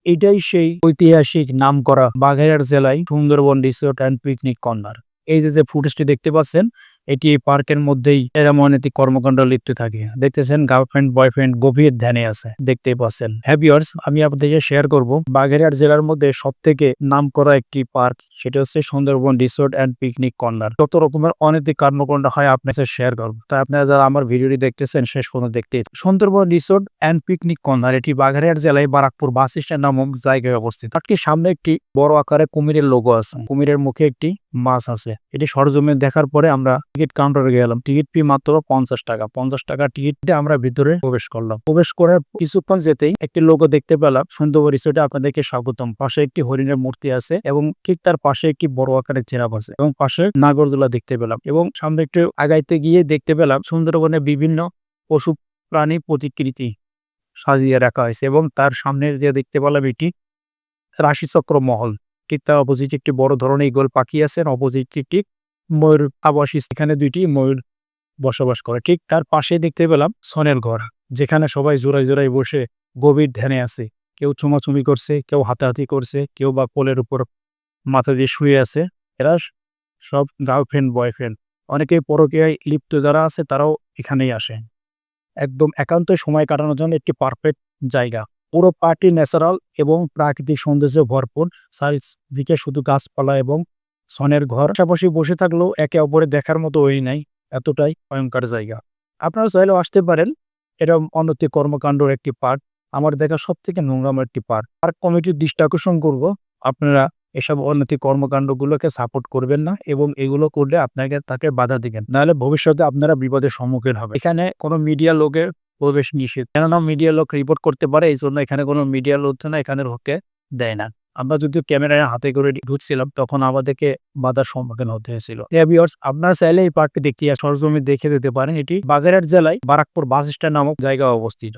এটাই সেই ঐতিহাসিক নামকরা বাগেরহাট জেলায় Sundarban resort and picnic corner. এই যে ফুটেজটি দেখতে পাচ্ছেন, এটি পার্কের মধ্যেই এরা অনৈতিক কর্মকাণ্ড লিপ্ত থাকে। দেখতেছেন গার্লফ্রেন্ড বয়ফ্রেন্ড গভীর ধ্যানে আছে, দেখতেই পাচ্ছেন। হ্যাঁ ভিউয়ার্স, আমি আপনাদেরকে শেয়ার করব বাগেরহাট জেলার মধ্যে সব থেকে নামকরা একটি পার্ক, সেটা হচ্ছে Sundarban resort and picnic corner. যত রকমের অনৈতিক কর্মকাণ্ড হয় আপনাদের শেয়ার করবো, তাই আপনারা যারা আমার ভিডিওটি দেখতেছেন শেষ পর্যন্ত দেখতে। Sundarban resort and picnic corner এটি বাগেরহাট জেলায় বারাকপুর বাস স্ট্যান্ড নামক জায়গায় অবস্থিত। পার্কটির সামনে একটি বড় আকারে কুমিরের লোগো আছে, কুমিরের মুখে একটি মাছ আছে। এটি সরজমিনে দেখার পরে আমরা টিকিট কাউন্টারে গেলাম। টিকিট ফি মাত্র 50 টাকা। 50 টাকা টিকিটে আমরা ভিতরে প্রবেশ করলাম। প্রবেশ করার কিছুক্ষণ যেতেই একটি লোগো দেখতে পেলাম, সুন্দরবন রিসোর্টে আপনাদেরকে স্বাগতম। পাশে একটি হরিণের মূর্তি আছে এবং ঠিক তার পাশে একটি বড় আকারের জিরাফ আছে এবং পাশে নাগরদোলা দেখতে পেলাম। এবং সামনে একটু আগাইতে গিয়ে দেখতে পেলাম সুন্দরবনে বিভিন্ন পশু প্রাণী প্রতিকৃতি সাজিয়ে রাখা হয়েছে এবং তার সামনে যে দেখতে পেলাম এটি রাশিচক্র মহল। ঠিক তার অপোজিট একটি বড় ধরনের ঈগল পাখি আছে, অপোজিট একটি ময়ূর আবাসী, এখানে দুইটি ময়ূর বসবাস করে। ঠিক তার পাশে দেখতে পেলাম সনের ঘর, যেখানে সবাই জোড়ায় জোড়ায় বসে গভীর ধ্যানে আছে। কেউ চুমাচুমি করছে, কেউ হাতাহাতি করছে, কেউ বা কোলের উপর মাথা দিয়ে শুয়ে আছে। এরা সব গার্লফ্রেন্ড বয়ফ্রেন্ড। অনেকেই পরকীয়ায় লিপ্ত যারা আছে তারাও এখানেই আসে। একদম একান্ত সময় কাটানোর জন্য একটি পারফেক্ট জায়গা। পুরো পার্টি ন্যাচারাল এবং প্রাকৃতিক সৌন্দর্যে ভরপুর। চারিদিকে শুধু গাছপালা এবং সনের ঘর। পাশাপাশি বসে থাকলেও একে অপরে দেখার মতো ওই নাই, এতটাই ভয়ঙ্কর জায়গা। আপনারা চাইলেও আসতে পারেন। এটা অনৈতিক কর্মকাণ্ডের একটি পার্ক, আমার দেখা সব থেকে নোংরাম একটি পার্ক। পার্ক কমিটির দৃষ্টি আকর্ষণ করবো, আপনারা এসব অনৈতিক কর্মকাণ্ডগুলোকে সাপোর্ট করবেন না এবং এগুলো করলে আপনাকে তাকে বাধা দিবেন, নাহলে ভবিষ্যতে আপনারা বিপদের সম্মুখীন হবে। এখানে কোনো মিডিয়া লোকের প্রবেশ নিষেধ, কেননা মিডিয়া লোক রিপোর্ট করতে পারে, এই জন্য এখানে কোনো মিডিয়া লোক না এখানে ঢুকতে দেয় না। আমরা যদিও ক্যামেরায় হাতে করে ঢুকছিলাম তখন আমাদেরকে বাধার সম্মুখীন হতে হয়েছিল। আপনারা চাইলে এই পার্কটি দেখতে সরজমিনে দেখে দিতে পারেন। এটি বাগেরহাট জেলায় বারাকপুর বাস স্ট্যান্ড নামক জায়গায় অবস্থিত।